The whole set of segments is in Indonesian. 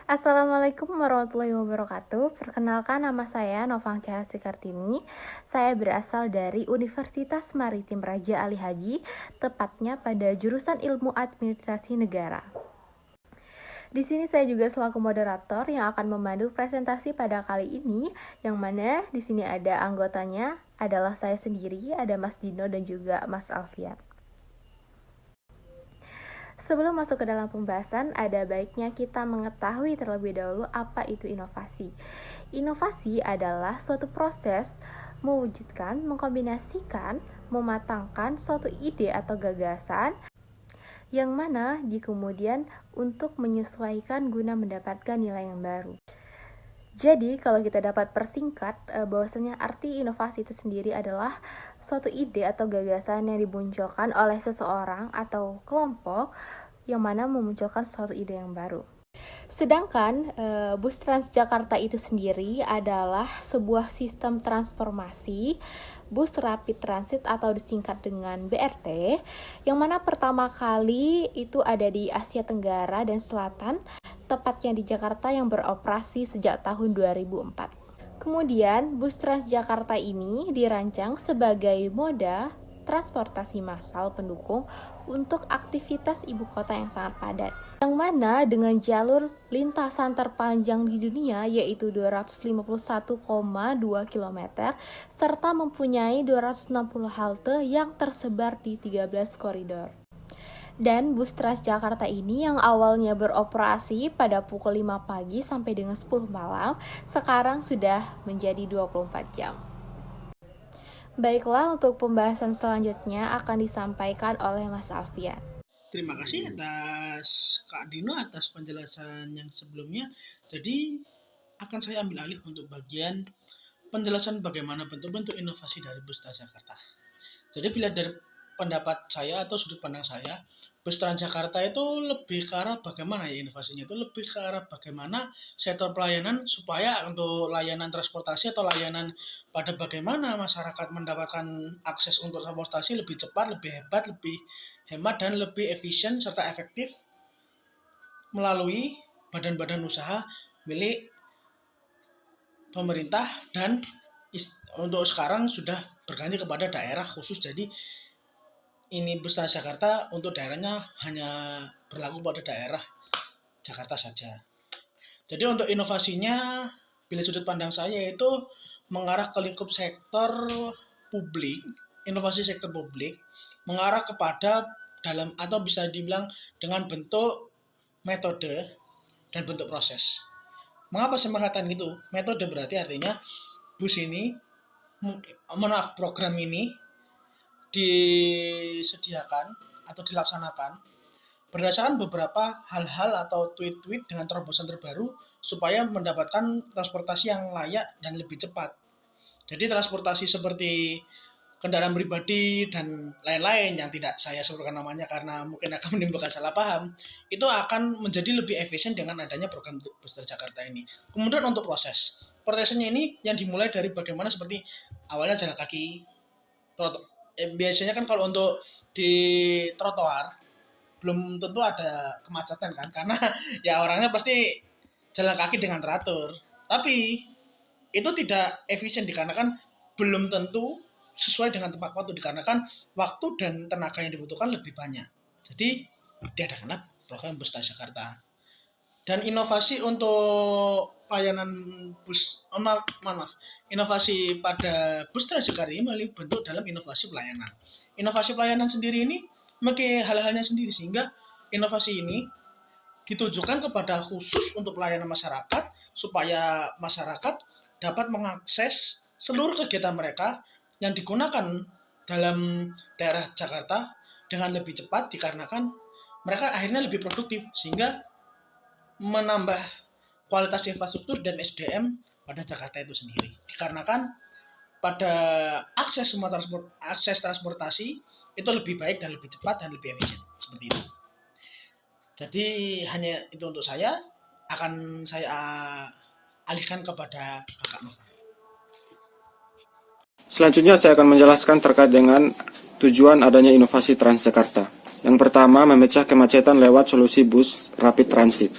Assalamualaikum warahmatullahi wabarakatuh. Perkenalkan, nama saya Novang Cahasi Kartini. Saya berasal dari Universitas Maritim Raja Ali Haji, tepatnya pada jurusan Ilmu Administrasi Negara. Di sini saya juga selaku moderator yang akan memandu presentasi pada kali ini, yang mana di sini ada anggotanya adalah saya sendiri, ada Mas Dino dan juga Mas Alfian. Sebelum masuk ke dalam pembahasan, ada baiknya kita mengetahui terlebih dahulu apa itu inovasi. Inovasi adalah suatu proses mewujudkan, mengkombinasikan, mematangkan suatu ide atau gagasan yang mana kemudian untuk menyesuaikan guna mendapatkan nilai yang baru. Jadi, kalau kita dapat persingkat, bahwasanya arti inovasi itu sendiri adalah suatu ide atau gagasan yang dimunculkan oleh seseorang atau kelompok yang mana memunculkan suatu ide yang baru. Sedangkan bus Transjakarta itu sendiri adalah sebuah sistem transformasi bus rapid transit atau disingkat dengan BRT, yang mana pertama kali itu ada di Asia Tenggara dan Selatan, tepatnya di Jakarta, yang beroperasi sejak tahun 2004. Kemudian, bus Transjakarta ini dirancang sebagai moda transportasi massal pendukung untuk aktivitas ibu kota yang sangat padat. Yang mana dengan jalur lintasan terpanjang di dunia yaitu 251,2 km serta mempunyai 260 halte yang tersebar di 13 koridor. Dan bus Transjakarta ini yang awalnya beroperasi pada pukul 5 pagi sampai dengan 10 malam, sekarang sudah menjadi 24 jam. Baiklah, untuk pembahasan selanjutnya akan disampaikan oleh Mas Alfian. Terima kasih atas Kak Dino atas penjelasan yang sebelumnya. Jadi akan saya ambil alih untuk bagian penjelasan bagaimana bentuk-bentuk inovasi dari bus Transjakarta. Jadi bila dari pendapat saya atau sudut pandang saya, bus Transjakarta itu lebih ke arah bagaimana ya inovasinya, itu lebih ke arah bagaimana sektor pelayanan supaya untuk layanan transportasi atau layanan pada bagaimana masyarakat mendapatkan akses untuk transportasi lebih cepat, lebih hebat, lebih hemat dan lebih efisien serta efektif melalui badan-badan usaha milik pemerintah dan untuk sekarang sudah berganti kepada daerah khusus. Jadi ini bus Transjakarta untuk daerahnya hanya berlaku pada daerah Jakarta saja. Jadi untuk inovasinya, bila sudut pandang saya itu mengarah ke lingkup sektor publik, inovasi sektor publik, mengarah kepada dalam atau bisa dibilang dengan bentuk metode dan bentuk proses. Mengapa saya mengatakan gitu? Metode berarti artinya bus ini, program ini disediakan atau dilaksanakan berdasarkan beberapa hal-hal atau tweet-tweet dengan terobosan terbaru supaya mendapatkan transportasi yang layak dan lebih cepat. Jadi transportasi seperti kendaraan pribadi dan lain-lain yang tidak saya sebutkan namanya karena mungkin akan menimbulkan salah paham, itu akan menjadi lebih efisien dengan adanya program bus Jakarta ini. Kemudian untuk prosesnya ini yang dimulai dari bagaimana seperti awalnya jalan kaki, biasanya kan kalau untuk di trotoar belum tentu ada kemacetan kan karena ya orangnya pasti jalan kaki dengan teratur, tapi itu tidak efisien dikarenakan belum tentu sesuai dengan tepat waktu dikarenakan waktu dan tenaga yang dibutuhkan lebih banyak. Jadi diadakanlah program bus Transjakarta. Dan inovasi untuk layanan bus, inovasi pada bus Transjakarta ini melalui bentuk dalam inovasi pelayanan. Inovasi pelayanan sendiri ini memiliki hal-halnya sendiri sehingga inovasi ini ditujukan kepada khusus untuk pelayanan masyarakat supaya masyarakat dapat mengakses seluruh kegiatan mereka yang digunakan dalam daerah Jakarta dengan lebih cepat dikarenakan mereka akhirnya lebih produktif sehingga menambah kualitas infrastruktur dan SDM pada Jakarta itu sendiri. Dikarenakan pada akses transportasi itu lebih baik dan lebih cepat dan lebih efisien seperti itu. Jadi hanya itu untuk saya, akan saya alihkan kepada Kakak Nova. Selanjutnya saya akan menjelaskan terkait dengan tujuan adanya inovasi Transjakarta. Yang pertama, memecah kemacetan lewat solusi bus rapid transit.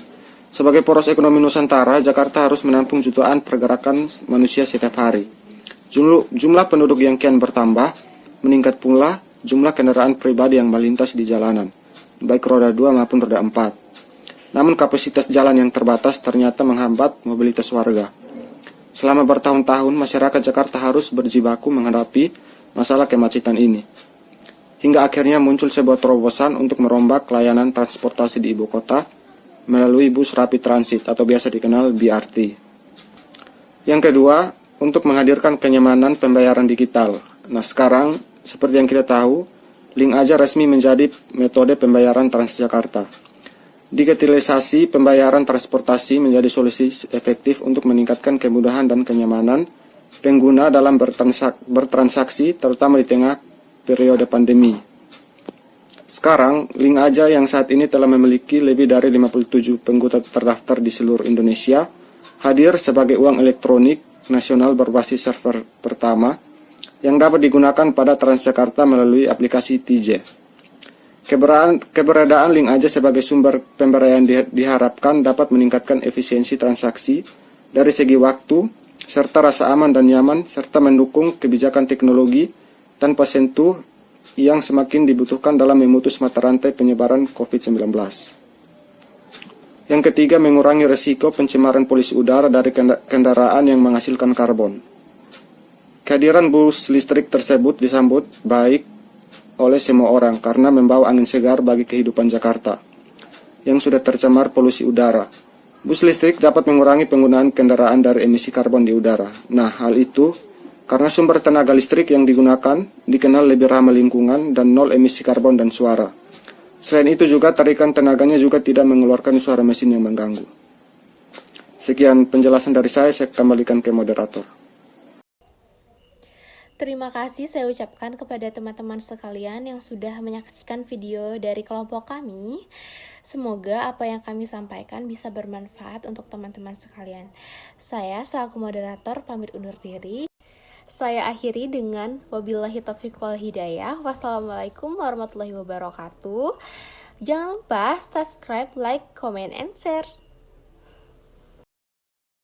Sebagai poros ekonomi Nusantara, Jakarta harus menampung jutaan pergerakan manusia setiap hari. Jumlah penduduk yang kian bertambah, meningkat pula jumlah kendaraan pribadi yang melintas di jalanan, baik roda 2 maupun roda 4. Namun kapasitas jalan yang terbatas ternyata menghambat mobilitas warga. Selama bertahun-tahun, masyarakat Jakarta harus berjibaku menghadapi masalah kemacetan ini. Hingga akhirnya muncul sebuah terobosan untuk merombak layanan transportasi di ibu kota melalui bus rapid transit atau biasa dikenal BRT. Yang kedua, untuk menghadirkan kenyamanan pembayaran digital. Nah, sekarang seperti yang kita tahu, Link Aja resmi menjadi metode pembayaran Transjakarta. Digitalisasi pembayaran transportasi menjadi solusi efektif untuk meningkatkan kemudahan dan kenyamanan pengguna dalam bertransaksi, terutama di tengah periode pandemi. Sekarang, Link Aja yang saat ini telah memiliki lebih dari 57 pengguna terdaftar di seluruh Indonesia, hadir sebagai uang elektronik nasional berbasis server pertama yang dapat digunakan pada Transjakarta melalui aplikasi TJ. Keberadaan Link Aja sebagai sumber pembayaran diharapkan dapat meningkatkan efisiensi transaksi dari segi waktu, serta rasa aman dan nyaman, serta mendukung kebijakan teknologi tanpa sentuh yang semakin dibutuhkan dalam memutus mata rantai penyebaran COVID-19. Yang ketiga, mengurangi risiko pencemaran polusi udara dari kendaraan yang menghasilkan karbon. Kehadiran bus listrik tersebut disambut baik oleh semua orang karena membawa angin segar bagi kehidupan Jakarta yang sudah tercemar polusi udara. Bus listrik dapat mengurangi penggunaan kendaraan dari emisi karbon di udara. Nah, hal itu karena sumber tenaga listrik yang digunakan dikenal lebih ramah lingkungan dan nol emisi karbon dan suara. Selain itu juga tarikan tenaganya juga tidak mengeluarkan suara mesin yang mengganggu. Sekian penjelasan dari saya kembalikan ke moderator. Terima kasih saya ucapkan kepada teman-teman sekalian yang sudah menyaksikan video dari kelompok kami. Semoga apa yang kami sampaikan bisa bermanfaat untuk teman-teman sekalian. Saya selaku moderator pamit undur diri. Saya akhiri dengan wabillahi taufiq wal hidayah. Wassalamualaikum warahmatullahi wabarakatuh. Jangan lupa subscribe, like, comment, and share.